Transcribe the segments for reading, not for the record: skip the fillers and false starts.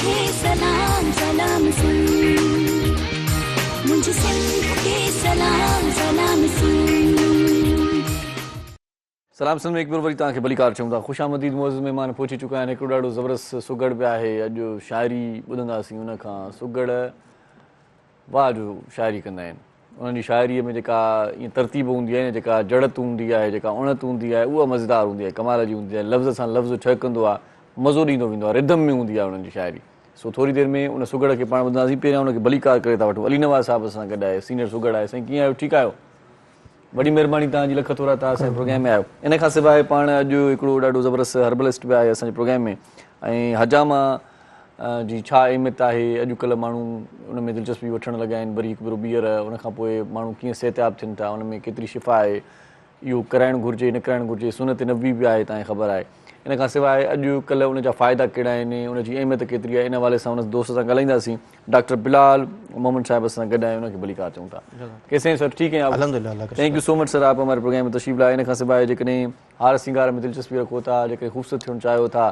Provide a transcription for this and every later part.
के सलाम सलाम सुन, मुझे सिंध के सलाम सलाम सुन। सलाम सुन में एक बार वरी तव्हांखे भलीकार चऊं था। ख़ुशामदीद मौज़ महिमान पहुची चुका आहिनि। हिकिड़ो ॾाढो ज़बरदस्त सुगड़ पिया आहे। अॼु शाइरी ॿुधंदासीं उन खां। सुगड़ वाह जो शाइरी कंदा आहिनि। उन्हनि जी शाइरीअ में जेका ईअं तरतीब हूंदी आहे न, जेका जड़त हूंदी आहे, जेका उणत हूंदी आहे, उहा मज़ेदार हूंदी आहे, कमाल जी हूंदी आहे। लफ़्ज़ सां लफ़्ज़ ठहकंदो आहे, मज़ो ॾींदो वेंदो आहे, रिदम में हूंदी आहे उन्हनि जी शाइरी। सो थोरी देरि में उन सुगड़ खे पाण ॿुधंदासीं। पहिरियां उनखे भलीकार करे था वठूं। अली नवाज़ साहिब असां गॾु आहे, सीनियर सुगड़ आहे। साईं कीअं आहियो? ठीकु आहियो? वॾी महिरबानी तव्हांजी, लख थोरा तव्हां असांजे प्रोग्राम में आहियो। इन खां सवाइ पाण अॼु हिकिड़ो ॾाढो ज़बरदस्त हर्बलिस्ट बि आहे असांजे प्रोग्राम में। ऐं हजामा जी छा अहमियत आहे, अॼुकल्ह माण्हू उन में दिलचस्पी वठणु लॻा आहिनि। वरी हिकु भेरो ॿीहर उन खां पोइ माण्हू कीअं सिहतयाब थियनि था, उन में केतिरी शिफ़ा आहे, इहो कराइणु घुरिजे न कराइणु घुरिजे, सुनत नबी बि आहे, तव्हांखे ख़बर आहे। इन खां सवाइ अॼुकल्ह उन जा फ़ाइदा कहिड़ा आहिनि, उन जी अहमियत केतिरी आहे, इन हवाले सां उन दोस्त सां ॻाल्हाईंदासीं। डॉक्टर बिलाल मोहम्मद साहब असां गॾु आहिनि, उनखे भलीकार चऊं था। कैसे हैं सर? ठीक हैं आप? अल्हम्दुलिल्लाह। Thank you so much sir, आप हमारे प्रोग्राम में तशरीफ़ लाए। इन खां सवाइ जेकॾहिं हार सिंगार में दिलचस्पी रखो था, जेके ख़ूबसूरत थियणु चाहियो था,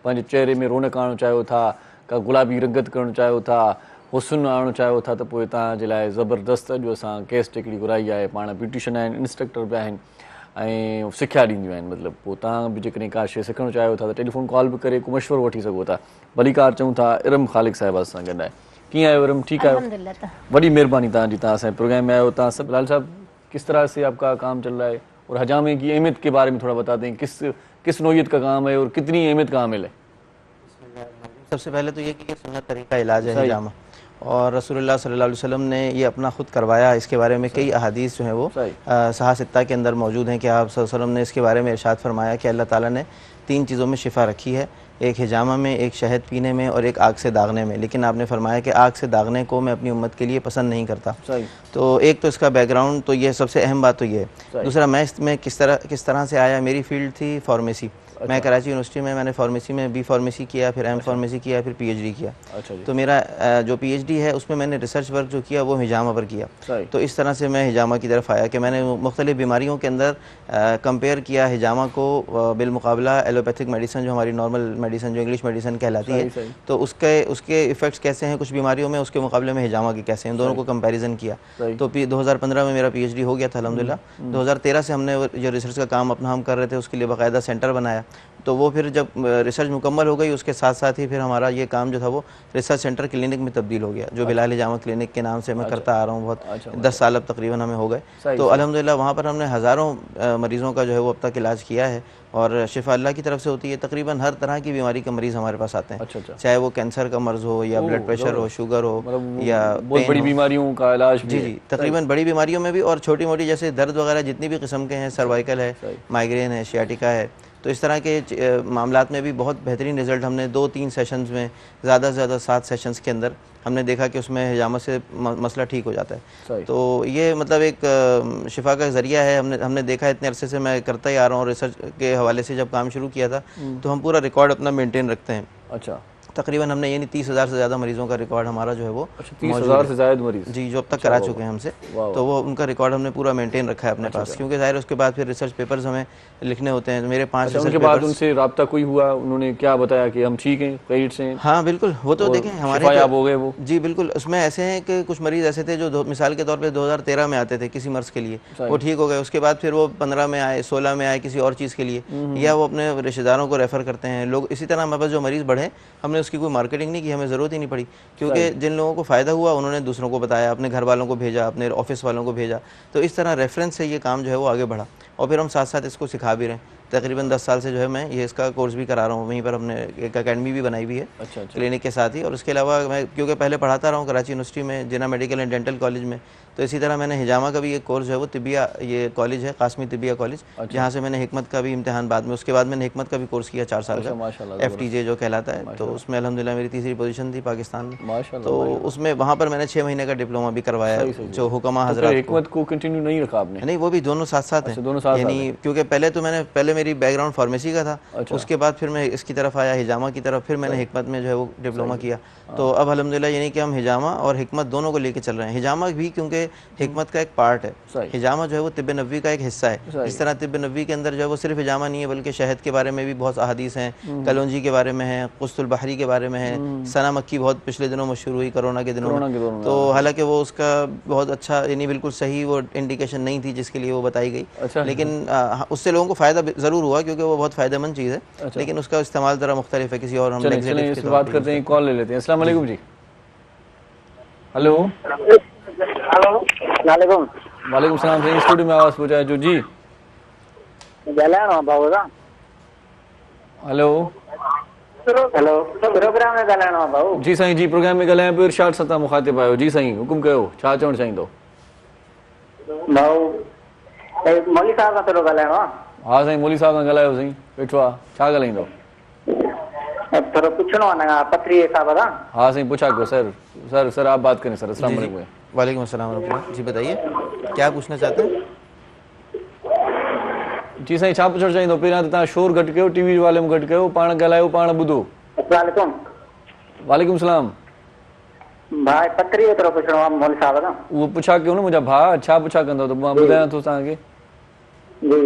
पंहिंजे चहिरे में रौनक आणणु चाहियो था, का गुलाबी रंगत करणु चाहियो था, हुस्न आणणु चाहियो था, त पोइ तव्हांजे लाइ ज़बरदस्त अॼु असां गेस्ट हिकिड़ी घुराई आहे। पाण ब्यूटिशियन आहिनि, इंस्ट्रक्टर बि आहिनि ऐं सिखिया ॾींदियूं आहिनि। मतिलबु पोइ तव्हां बि जेकॾहिं का शइ सिखणु चाहियो था त टेलीफोन कॉल बि करे को मशवरो वठी सघो था। भलीकार चऊं था। इरम ख़ालिक साहिबा असां गॾु आहे। कीअं आहियो इरम? ठीकु आहियो? वॾी महिरबानी तव्हांजी, तव्हां असांजे प्रोग्राम में आयो। तव्हां सब लाल साहब, किस तरह से आपका काम चल रहा है और हजामे की अहमियत के बारे में थोड़ा बता दें। किस नौइयत का काम है और कितनी अहमियत का अमल है? सबसे पहले तो ये कि सुन्नत तरीका इलाज है हिजामा, और रसूलुल्लाह सल्लल्लाहु अलैहि वसल्लम ने ये अपना खुद करवाया। इसके बारे में कई अहादीस जो हैं वो सहा सित्ता के अंदर मौजूद हैं कि आप सल्लल्लाहु अलैहि वसल्लम ने इसके बारे में इरशाद फरमाया कि अल्लाह ताला ने 3 चीज़ों में शिफा रखी है, एक हिजामा में, एक शहद पीने में और एक आग से दागने में। लेकिन आपने फरमाया कि आग से दागने को मैं अपनी उम्मत के लिए पसंद नहीं करता। तो एक तो इसका बैकग्राउंड, तो ये सबसे अहम बात तो ये है। दूसरा, मैं इसमें किस तरह से आया। मेरी फील्ड थी फार्मेसी। मैं कराची यूनिवर्सिटी में मैंने फार्मेसी में बी फार्मेसी किया, फिर एम फार्मेसी किया, फिर पीएचडी किया। तो मेरा जो पीएचडी है उसमें मैंने रिसर्च वर्क जो किया वो हिजामा पर किया। तो इस तरह से मैं हिजामा की तरफ आया कि मैंने मुख्तलिफ बीमारियों के अंदर कंपेयर किया हिजामा को बिलमुकाबला एलोपैथिक मेडिसिन, जो हमारी नॉर्मल मेडिसिन जो इंग्लिश मेडिसिन कहलाती है, तो उसके इफ़ेक्ट्स कैसे हैं कुछ बीमारियों में, उसके मुकाबले में हिजामा के कैसे हैं, दोनों को कंपैरिजन किया। तो 2015 में मेरा पीएचडी हो गया था अल्हम्दुलिल्लाह। 2013 से हमने जो रिसर्च का काम अपना हम कर रहे थे उसके लिए बाकायदा सेंटर बनाया। तो वो फिर जब रिसर्च मुकम्मल हो गई, उसके साथ साथ ही फिर हमारा ये काम जो था वो रिसर्च सेंटर क्लिनिक में तब्दील हो गया, जो बिलाल हिजामा क्लिनिक के नाम से मैं करता आ रहा हूँ। बहुत 10 साल अब तकरीबन हमें हो गए। तो अल्हम्दुलिल्लाह वहाँ पर हमने हज़ारों मरीज़ों का जो है वो अब तक इलाज किया है, और शिफा अल्लाह की तरफ से होती है। तकरीबन हर तरह की बीमारी के मरीज़ हमारे पास आते हैं, चाहे वो कैंसर का मर्ज़ हो या ब्लड प्रेशर हो, शुगर हो या बहुत बड़ी बीमारियों का इलाज। जी, तकरीबन बड़ी बीमारियों में भी, और छोटी मोटी जैसे दर्द वगैरह जितनी भी किस्म के हैं, सर्वाइकल है, माइग्रेन है, शियाटिका है, तो इस तरह के मामलात में भी बहुत बेहतरीन रिज़ल्ट हमने 2-3 सेशंस में, ज़्यादा से ज़्यादा 7 सेशंस के अंदर हमने देखा कि उसमें हिजामा से मसला ठीक हो जाता है। तो ये मतलब एक शिफा का ज़रिया है। हमने देखा, इतने अरसे से मैं करता ही आ रहा हूँ। रिसर्च के हवाले से जब काम शुरू किया था तो हम पूरा रिकॉर्ड अपना मेंटेन रखते हैं। अच्छा, तकरीबन हमने यानी 30,000 से ज़्यादा मरीज़ों का रिकॉर्ड हमारा जो है वो 30,000 से ज़्यादा मरीज़ जी जो अब तक करा चुके हैं हमसे, तो वो उनका रिकॉर्ड हमने पूरा मेंटेन रखा है अपने पास, क्योंकि ज़ाहिर उसके बाद फिर रिसर्च पेपर्स हमें लिखने होते हैं। मेरे 5 उनके बाद उनसे रब्ता कोई हुआ, उन्होंने क्या बताया कि हम ठीक हैं, क्रेडिट से? हाँ बिल्कुल, वो तो देखें हमारे हो गए वो। जी बिल्कुल, उसमें ऐसे हैं कि कुछ मरीज़ ऐसे थे जो मिसाल के तौर पर 2013 में आते थे किसी मर्ज़ के लिए, वो ठीक हो गए। उसके बाद फिर वो 15 में आए, 16 में आए किसी और चीज़ के लिए, या वो अपने रिश्तेदारों को रेफ़र करते हैं लोग। इसी तरह हमारे पास जो मरीज़ बढ़े, हमने उसकी कोई मार्केटिंग नहीं की, हमें ज़रूरत ही नहीं पड़ी, क्योंकि जिन लोगों को फ़ायदा हुआ उन्होंने दूसरों को बताया, अपने घर वालों को भेजा, अपने ऑफिस वालों को भेजा। तो इस तरह रेफरेंस से ये काम जो है वो आगे बढ़ा, और फिर हम साथ साथ इसको सिखा भी रहे हैं। तकरीबन 10 साल से जो है मैं ये इसका कोर्स भी करा रहा हूँ। वहीं पर हमने एक अकेडमी भी बनाई हुई है क्लिनिक के साथ ही, और उसके अलावा मैं क्योंकि पहले पढ़ाता रहा हूँ कराची यूनिवर्सिटी में, जिन्ना मेडिकल एंड डेंटल कॉलेज में, तो इसी तरह मैंने हिजामा का भी एक कोर्स जो है वो तिबिया, ये कॉलेज है कासमी तिबिया कॉलेज, जहाँ से मैंने हिकमत का भी इम्तिहान बाद में, उसके बाद मैंने हिकमत का भी कोर्स किया 4 साल का, FTJ जो कहलाता है। तो उसमें अल्हम्दुलिल्लाह मेरी तीसरी पोजीशन थी पाकिस्तान में, तो उसमें वहाँ पर मैंने 6 महीने का डिप्लोमा भी करवाया, जो हुक्मा हज़रात। हिकमत को कंटिन्यू नहीं रखा आपने? नहीं, वो भी दोनों साथ साथ हैं, यानी क्योंकि पहले मेरी बैकग्राउंड फार्मेसी का था। अच्छा। उसके बाद फिर मैं इसकी तरफ आया, हिजामा की तरफ, फिर मैंने हिकमत में जो है वो डिप्लोमा किया। तो अब अल्हम्दुलिल्लाह यानी कि हम हिजामा और हिकमत दोनों को लेके चल रहे हैं। हिजामा भी क्योंकि हिकमत का एक पार्ट है, हिजामा जो है वो तिब्ब नबवी का एक हिस्सा है। इस तरह तिब्ब नबवी के अंदर जो है वो सिर्फ हिजामा नहीं है, बल्कि शहद के बारे में भी बहुत अहादीस हैं, कलौंजी के बारे में है, कुस्तुल बहरी के बारे में है, सना मक्की बहुत पिछले दिनों मशहूर हुई कोरोना के दिनों में। तो हालांकि वो उसका बहुत अच्छा यानी बिल्कुल सही वो इंडिकेशन नहीं थी जिसके लिए वो बताई गई। लेकिन उससे लोगों को फ़ायदा ज़रूर हुआ क्योंकि वो बहुत फ़ायदेमंद चीज़ है। लेकिन उसका इस्तेमाल ज़रा मुख्तलिफ है। किसी और हम इस बात करते हैं, कॉल ले लेते हैं। अस्सलाम वालेकुम जी। हेलो वालेकुम वालेकुम सलाम। सही स्टूडियो में आवाज़ पहुंचा है जो जी। हेलो हेलो प्रोग्राम में ॻाल्हाइणो आहे भाऊ। जी साईं जी, प्रोग्राम में ॻाल्हायां पियो, इरशाद सां तव्हां मुखातिब आहियो। जी साईं हुकुम कयो, छा चवणु चाहींदो? भाऊ मौली साहब सां थोरो ॻाल्हाइणो आहे। हाँ साईं, मौली साहब सां ॻाल्हायो साईं, वेठो आहे, छा ॻाल्हाईंदो? थोरो पुछणो आहे न पथरी हिसाब सां। हाँ साईं पूछा कयो सर। सर सर आप बात करें सर। अस्सलाम वालेकुम। वालेकुम अस्सलाम। जी बताइए क्या पूछना चाहते हैं? जी साईं छा पुछणु चाहींदो? पहिरियां त तव्हां शोर घटि कयो, टीवी जो वॉल्यूम घटि कयो, पाण ॻाल्हायो, पाण ॿुधो। वालेकुम वालेकुम सलाम। भाई पथरी जो थोरो पुछणो आहे मौली साहब सां। उहो पुछा कयो न मुंहिंजा भाउ, छा पुछा कंदो त मां ॿुधायां थो तव्हांखे। जी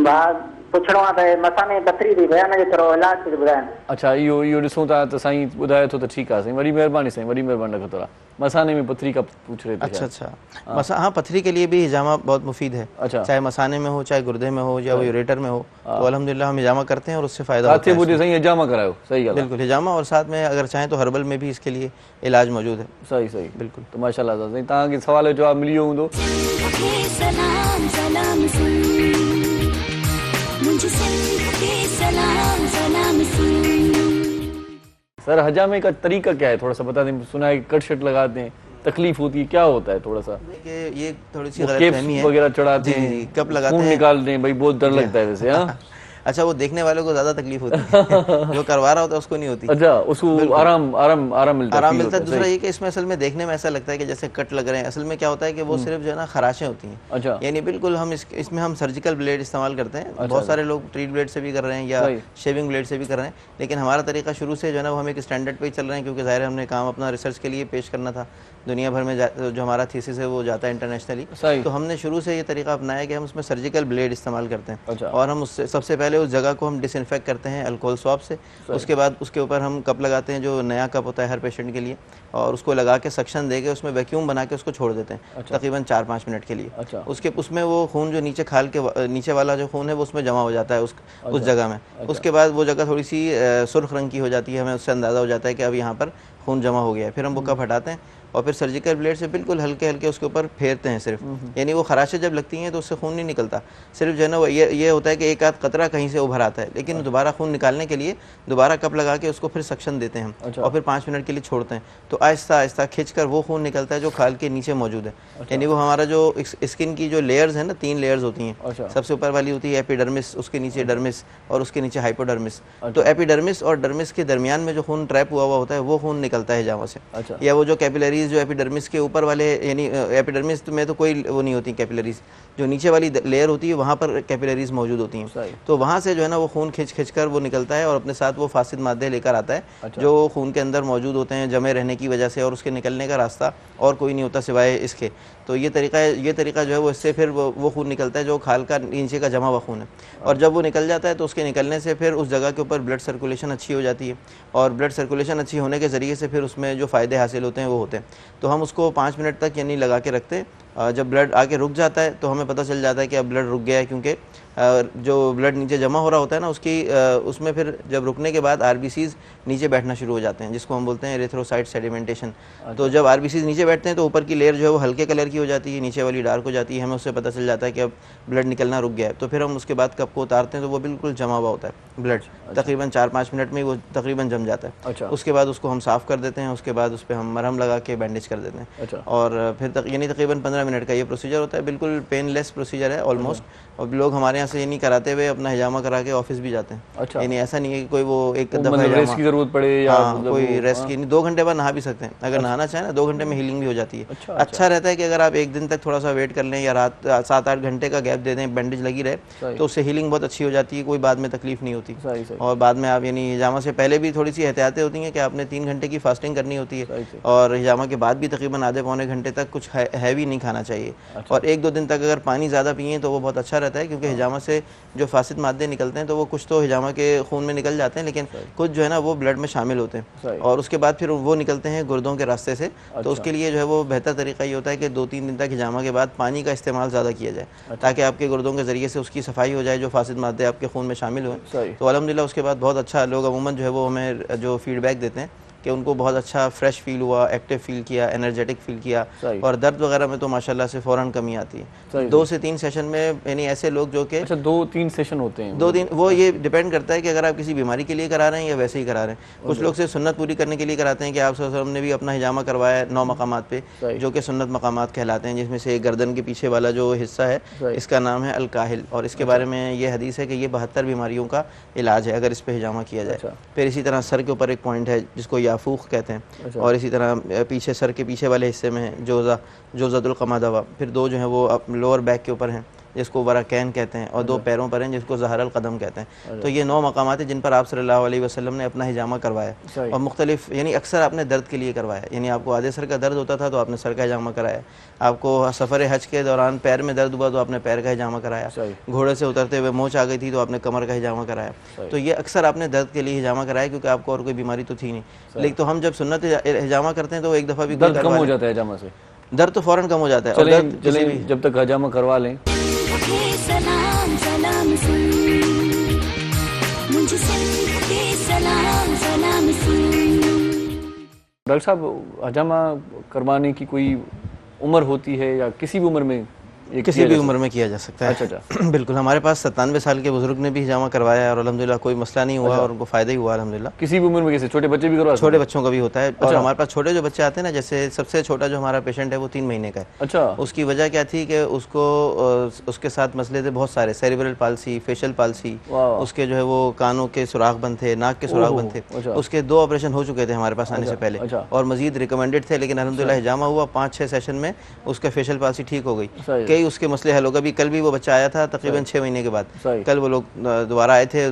भाउ पुछणो आहे त मसाने पथरी थी बयान जो थोरो इलाज थी ॿुधाइनि। अच्छा इहो ॾिसूं था त साईं ॿुधाए थो त ठीकु आहे साईं, वॾी महिरबानी साईं, वॾी महिरबानी रखो थोड़ा। मसाने में पथरी का पूछ रहे थे। अच्छा हाँ पथरी के लिए भी हिजामा बहुत मुफीद है। अच्छा। चाहे मसाने में हो, चाहे गुर्दे में हो, या वो यूरेटर में हो, तो अल्हम्दुलिल्लाह हम हिजामा करते हैं और उससे फायदा होता है। सही हिजामा करायो। सही है बिल्कुल हिजामा, और साथ में अगर चाहें तो हर्बल में भी इसके लिए इलाज मौजूद है। सही सही बिल्कुल। तो माशाल्लाह साईं तव्हांखे सवाल जो जवाब मिली वियो हूंदो। सलाम सलाम सलाम सलाम सर हजामे का तरीका क्या है, थोड़ा सा बता दें। सुना है कट शट लगाते हैं, तकलीफ होती है, क्या होता है थोड़ा सा? ये थोड़ी सी गलतफहमी है। वगैरह चढ़ाते हैं, कब लगाते हैं, निकालते हैं भाई, बहुत डर लगता है वैसे। हाँ अच्छा वो देखने वालों को ज्यादा तकलीफ होती है, जो करवा रहा होता है उसको नहीं होती। अच्छा उसको आराम आराम आराम मिलता है। दूसरा ये कि इसमें असल में देखने में ऐसा लगता है कि जैसे कट लग रहे हैं, असल में क्या होता है कि वो सिर्फ जो है ना खराशें होती हैं। अच्छा यानी बिल्कुल हम इसमें हम सर्जिकल ब्लेड इस्तेमाल करते हैं। बहुत सारे लोग ट्रीट ब्लेड से भी कर रहे हैं या शेविंग ब्लेड से भी कर रहे हैं, लेकिन हमारा तरीका शुरू से जो है ना वो हम एक स्टैंडर्ड पे ही चल रहे हैं, क्योंकि ज़ाहिर हमने काम अपना रिसर्च के लिए पेश करना था। दुनिया भर में जो हमारा थीसिस है वो जाता है इंटरनेशनली, तो हमने शुरू से ये तरीका अपनाया कि हम उसमें सर्जिकल ब्लेड इस्तेमाल करते हैं। और हम उससे सबसे पहले उस जगह को हम डिसइंफेक्ट करते हैं अल्कोहल स्वाब से। उसके बाद उसके ऊपर हम कप लगाते हैं, जो नया कप होता है हर पेशेंट के लिए, और उसको लगा के सक्शन दे के उसमें वैक्यूम बना के उसको छोड़ देते हैं तकरीबन 4-5 मिनट के लिए। उसमें वो खून जो नीचे खाल के नीचे वाला जो खून है वो उसमें जमा हो जाता है उस जगह में। उसके बाद वो जगह थोड़ी सी सुर्ख रंग की हो जाती है, हमें उससे अंदाज़ा हो जाता है कि अब यहाँ पर खून जमा हो गया है। फिर हम वो कप हटाते हैं और फिर सर्जिकल ब्लेड से बिल्कुल हल्के हल्के उसके ऊपर फेरते हैं सिर्फ। यानी वो खराशें जब लगती हैं तो उससे खून नहीं निकलता, सिर्फ जो है ना वो ये होता है कि एक आध कतरा कहीं से उभर आता है, लेकिन दोबारा खून निकालने के लिए दोबारा कप लगा के उसको फिर सक्शन देते हैं हम। और फिर 5 मिनट के लिए छोड़ते हैं, तो आहिस्ता आहिस्ता खींच कर वो खून निकलता है जो खाल के नीचे मौजूद है। यानी वो हमारा जो स्किन की जो लेयर्स है ना, 3 लेयर्स होती हैं। सबसे ऊपर वाली होती है एपिडर्मिस, उसके नीचे डर्मिस और उसके नीचे हाइपोडर्मिस। तो एपिडर्मिस और डर्मिस के दरमियान में जो खून ट्रैप हुआ होता है वो खून निकलता है हिजामा से। या वो जो कैपिलरीज जो एपिडर्मिस के ऊपर वाले, यानी एपिडर्मिस में तो कोई वो नहीं होती कैपिलरीज, जो नीचे वाली लेयर होती है वहाँ पर कैपिलरीज मौजूद होती हैं। तो वहाँ से जो है ना वो खून खींच कर वो निकलता है और अपने साथ वो फासिद मादे लेकर आता है जो खून के अंदर मौजूद होते हैं जमे रहने की वजह से, और उसके निकलने का रास्ता और कोई नहीं होता सिवाय इसके। तो ये तरीका जो है वो इससे फिर वो खून निकलता है जो खाल का नीचे का जमा हुआ खून है। और जब वो निकल जाता है तो उसके निकलने से फिर उस जगह के ऊपर ब्लड सर्कुलेशन अच्छी हो जाती है, और ब्लड सर्कुलेशन अच्छी होने के ज़रिए से फिर उसमें जो फ़ायदे हासिल होते हैं वो होते हैं। तो हम उसको 5 मिनट तक यानी लगा के रखते हैं। जब ब्लड आके रुक जाता है तो हमें पता चल जाता है कि अब ब्लड रुक गया है, क्योंकि जो ब्लड नीचे जमा हो रहा होता है ना उसमें फिर जब रुकने के बाद आरबीसीज नीचे बैठना शुरू हो जाते हैं, जिसको हम बोलते हैं एरिथ्रोसाइट सेडिमेंटेशन। तो जब आरबीसीज नीचे बैठते हैं तो ऊपर की लेयर जो है वो हल्के कलर की हो जाती है, नीचे वाली डार्क हो जाती है। हमें उससे पता चल जाता है कि अब ब्लड निकलना रुक गया है। तो फिर हम उसके बाद कप को उतारते हैं तो वो बिल्कुल जमा हुआ होता है ब्लड। तकरीबन 4-5 मिनट में वो तकरीबन जम जाता है। उसके बाद उसको हम साफ़ कर देते हैं, उसके बाद उस पर हम मरहम लगा के बैंडेज कर देते हैं। और फिर यानी तकरीबन 15 मिनट का ये प्रोसीजर होता है, बिल्कुल पेनलेस प्रोसीजर है ऑलमोस्ट। और लोग हमारे यहाँ से यानी कराते हुए अपना हिजामा करा के ऑफिस भी जाते हैं। अच्छा। यानी ऐसा नहीं है कि कोई वो एक दफ़ा मतलब रेस्ट की जरूरत पड़े या मतलब कोई रेस्ट की नहीं, 2 घंटे बाद नहा भी सकते हैं अगर नहाना चाहें ना, 2 घंटे में हीलिंग भी हो जाती है। अच्छा रहता है कि अगर आप एक दिन तक थोड़ा सा वेट कर लें या रात 7-8 घंटे का गैप दे दें, बैंडेज लगी रहे, तो उससे हीलिंग बहुत अच्छी हो जाती है, कोई बाद में तकलीफ नहीं होती। और बाद में आप यानी हिजामा से पहले भी थोड़ी सी एहतियातें होती हैं कि आपने 3 घंटे की फास्टिंग करनी होती है, और हिजामा के बाद भी तकरीबन आधे पौने घंटे तक कुछ हैवी नहीं खाना चाहिए। और 1-2 दिन तक अगर पानी ज़्यादा पिए तो वो बहुत अच्छा रहता है, क्योंकि हिजामा से जो फासिद मादे निकलते हैं तो वो कुछ तो हिजामा के खून में निकल जाते हैं, लेकिन कुछ जो है ना वो ब्लड में शामिल होते हैं, और उसके बाद फिर वो निकलते हैं गुर्दों के रास्ते से। तो उसके लिए जो है वो बेहतर तरीका ये होता है कि 2-3 दिन तक हिजामा के बाद पानी का इस्तेमाल ज़्यादा किया जाए, ताकि आपके गुर्दों के ज़रिए से उसकी सफाई हो जाए, जो फासिद मादे आपके खून में शामिल हुए। तो अल्हम्दुलिल्लाह उसके बाद बहुत अच्छा, लोग अमूमन जो है वो हमें जो फीडबैक देते हैं कि उनको बहुत अच्छा फ्रेश फील हुआ, एक्टिव फील किया, एनर्जेटिक फील किया, और दर्द वगैरह में तो माशाल्लाह से फ़ौरन कमी आती है। 2 से 3 सेशन में, यानी ऐसे लोग जो कि 2-3 सेशन होते हैं, 2 दिन, वो ये डिपेंड करता है कि अगर आप किसी बीमारी के लिए करा रहे हैं या वैसे ही करा रहे हैं। कुछ लोग से सुन्नत पूरी करने के लिए कराते हैं कि आप सल्लल्लाहु अलैहि वसल्लम ने भी अपना हिजामा करवाया 9 मकामात पे, जो कि सुन्नत मकामात कहलाते हैं, जिसमें से गर्दन के पीछे वाला जो हिस्सा है इसका नाम है अल-काहिल, और इसके बारे में ये हदीस है कि ये 72 बीमारियों का इलाज है अगर इस पर हिजामा किया जाए। फिर इसी तरह सर के ऊपर एक पॉइंट है जिसको याफूक कहते हैं, और इसी तरह पीछे सर के पीछे वाले हिस्से में जोज़ातुल क़मादवा, फिर 2 जो है वो लोअर बैक के ऊपर हैं जिसको वराकैन कहते हैं, और 2 पैरों पर हैं जिसको ज़हरल कदम कहते हैं। तो ये 9 मकामात हैं जिन पर आप सल्लल्लाहु अलैहि वसल्लम ने अपना हिजामा करवाया, और मुख्तलिफ, यानी अक्सर आपने दर्द के लिए करवाया, यानी आपको आधे सर का दर्द होता था तो आपने सर का हिजामा कराया, आपको सफ़र हज के दौरान पैर में दर्द हुआ तो आपने पैर का हिजामा कराया, घोड़े से उतरते हुए मोच आ गई थी तो आपने कमर का हिजामा कराया। तो ये अक्सर आपने दर्द के लिए हिजामा कराया, क्योंकि आपको और कोई बीमारी तो थी नहीं। लेकिन तो हम जब सुन्नत हिजामा करते हैं तो एक दफ़ा भी दर्द कम हो जाता है हिजामा से, दर्द तो फ़ौरन कम हो जाता है। चलें जब तक हिजामा करवा लें। सलाम सलाम सुन, मुझे सुन के सलाम सलाम सुन। डॉक्टर साहब, हिजामा करवाने की कोई उम्र होती है या किसी भी उम्र में? किसी भी उम्र में किया जा सकता है। अच्छा। बिल्कुल, हमारे पास 97 साल के बुजुर्ग ने भी हिजामा करवाया है और अल्हम्दुलिल्लाह कोई मसला नहीं हुआ, और उनको फ़ायदा ही हुआ अल्हम्दुलिल्लाह। किसी भी उम्र में? कैसे? छोटे बच्चे भी करवा सकते हैं? छोटे बच्चों का भी होता है। और हमारे पास छोटे जो बच्चे आते हैं ना, जैसे सबसे छोटा जो हमारा पेशेंट है वो 3 महीने का है। अच्छा। उसकी वजह क्या थी कि उसको उसके साथ मसले थे बहुत सारे, सेरिब्रल पाल्सी, फेशियल पाल्सी, उसके जो है वो कानों के सुराख बंद थे, नाक के सुराख बंद थे, उसके 2 ऑपरेशन हो चुके थे हमारे पास आने से पहले, और मजीद रिकमेंडेड थे, लेकिन अल्हम्दुलिल्लाह हिजामा हुआ, 5-6 सेशन में उसका फेशियल पाल्सी ठीक हो गई, कई उसके मसले हल हो गए। अभी कल भी वो बच्चा आया था तकरीबन 6 महीने के बाद, कल वो लोग दोबारा आए थे,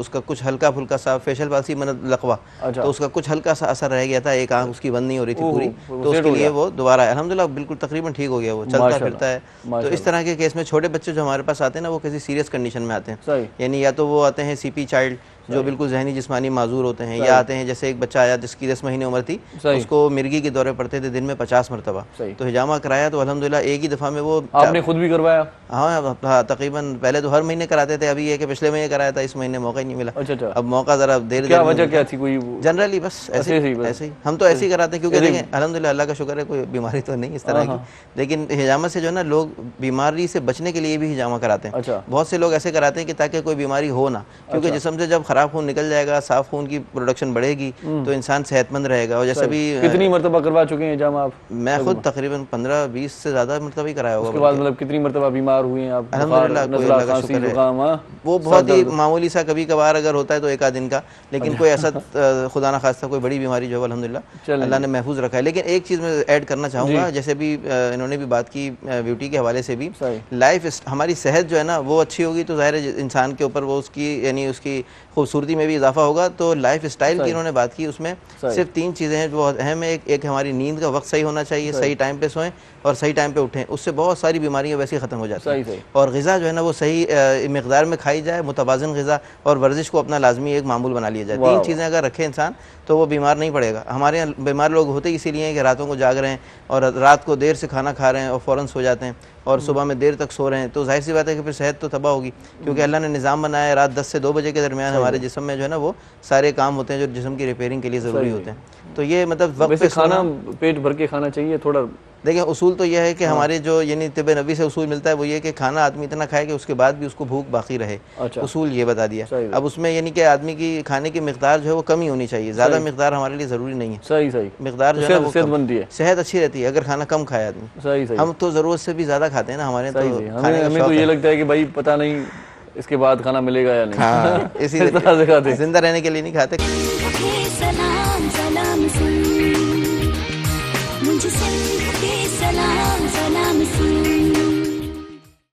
उसका कुछ हल्का फुल्का सा फेशियल पाल्सी मतलब लकवा, तो उसका कुछ हल्का सा असर रह गया था, एक आंख उसकी बंद नहीं हो रही थी पूरी, तो उसके लिए वो दोबारा आया। अल्हम्दुलिल्लाह बिल्कुल तकरीबन ठीक हो गया, वो चलता फिरता है। तो इस तरह के केस में छोटे बच्चे जो हमारे पास आते हैं ना, वो किसी सीरियस कंडीशन में आते हैं, यानी या तो वो आते हैं CP चाइल्ड जो बिल्कुल जहनी जिस्मानी माजूर होते हैं, या आते हैं जैसे एक बच्चा आया जिसकी 10 महीने उम्र थी, उसको मिर्गी के दौरे पड़ते थे दिन में 50 मरतबा, तो हिजामा कराया तो अल्हम्दुलिल्लाह एक ही दफ़ा में वो। आपने खुद भी करवाया? हाँ, तकरीबन पहले तो हर महीने कराते थे, अभी ये कि पिछले महीने कराया था, इस महीने मौका ही नहीं मिला। अच्छा। अब मौका ज़रा देर क्या वजह क्या थी? कोई जनरली बस ऐसे ही हम तो ऐसे ही कराते हैं, क्योंकि देखें अल्हम्दुलिल्लाह अल्लाह का शुक्र है कोई बीमारी तो नहीं इस तरह की, लेकिन हिजामा से जो है ना लोग बीमारी से बचने के लिए भी हिजामा कराते हैं। बहुत से लोग ऐसे कराते हैं कि ताकि कोई बीमारी हो ना, क्योंकि जिस्म से जब खराब खून निकल जाएगा, साफ खून की प्रोडक्शन बढ़ेगी तो इंसान सेहतमंद रहेगा। और जैसे भी कितनी मरतबा करवा चुके हैं हिजामा आप? मैं खुद तकरीबन 15-20 से ज़्यादा मरतबा ही कराया होगा। उसके बाद मतलब कितनी मरतबा बीमार हुए हैं आप? अल्हम्दुलिल्लाह वो बहुत ही मामूली सा कभी कभार अगर होता है तो 1 आध दिन का, लेकिन कोई ऐसा खुदा ना खास्ता कोई बड़ी बीमारी जो है अल्हम्दुलिल्लाह अल्लाह ने महफूज रखा है। लेकिन एक चीज़ मैं ऐड करना चाहूँगा, जैसे भी इन्होंने भी बात की ब्यूटी के हवाले से भी, लाइफ हमारी सेहत जो है ना वो अच्छी होगी तो ज़ाहिर है इंसान के ऊपर वो उसकी यानी उसकी खूबसूरती में भी इजाफा होगा। तो लाइफ स्टाइल की इन्होंने बात की, उसमें सिर्फ 3 चीज़ें हैं जो बहुत अहम है। एक हमारी नींद का वक्त सही होना चाहिए, सही टाइम पे सोएं और सही टाइम पे उठें, उससे बहुत सारी बीमारियां वैसे ही ख़त्म हो जाती हैं। और ग़िज़ा जो है ना वो सही मिक़दार में खाई जाए, मुतवाज़िन ग़िज़ा, और वर्जिश को अपना लाजमी एक मामूल बना लिया जाए। 3 चीज़ें अगर रखे इंसान तो वो बीमार नहीं पड़ेगा। हमारे यहाँ बीमार लोग होते इसीलिए हैं कि रातों को जाग रहे हैं और रात को देर से खाना खा रहे हैं और फ़ौरन सो जाते हैं और सुबह में देर तक सो रहे हैं, तो जाहिर सी बात है कि फिर सेहत तो तबाह होगी, क्योंकि अल्लाह ने निज़ाम बनाया है रात 10 से 2 बजे के दरमियान हमारे जिस्म में जो है ना वो सारे काम होते हैं जो जिस्म की रिपेयरिंग के लिए ज़रूरी होते हैं। तो ये मतलब वक्त वैसे पे खाना सोना, पेट भर के खाना चाहिए थोड़ा। देखिए उसूल तो यह है कि हमारे जो यानी तिब नबी से उसूल मिलता है वो ये कि खाना आदमी इतना खाए कि उसके बाद भी उसको भूख बाकी रहे। अच्छा। उसूल ये बता दिया। सही है। अब उसमें यानी कि आदमी की खाने की मिकदार जो है वो कम ही होनी चाहिए, ज़्यादा मिकदार हमारे लिए ज़रूरी नहीं है। सही सही। मिकदार जो है ना वो सेहत कम। बनती है, सेहत अच्छी रहती है अगर खाना कम खाए आदमी। सही सही। हम तो ज़रूरत से भी ज़्यादा खाते हैं ना, हमारे तो सही सही। खाने का हमें शौक तो ये है। लगता है कि भाई पता नहीं इसके बाद खाना मिलेगा या नहीं। हाँ इसी इस तरह से खाते। जिंदा रहने के लिए नहीं खाते। सलाम सलाम सुन मुझे संग के सलाम सलाम सुन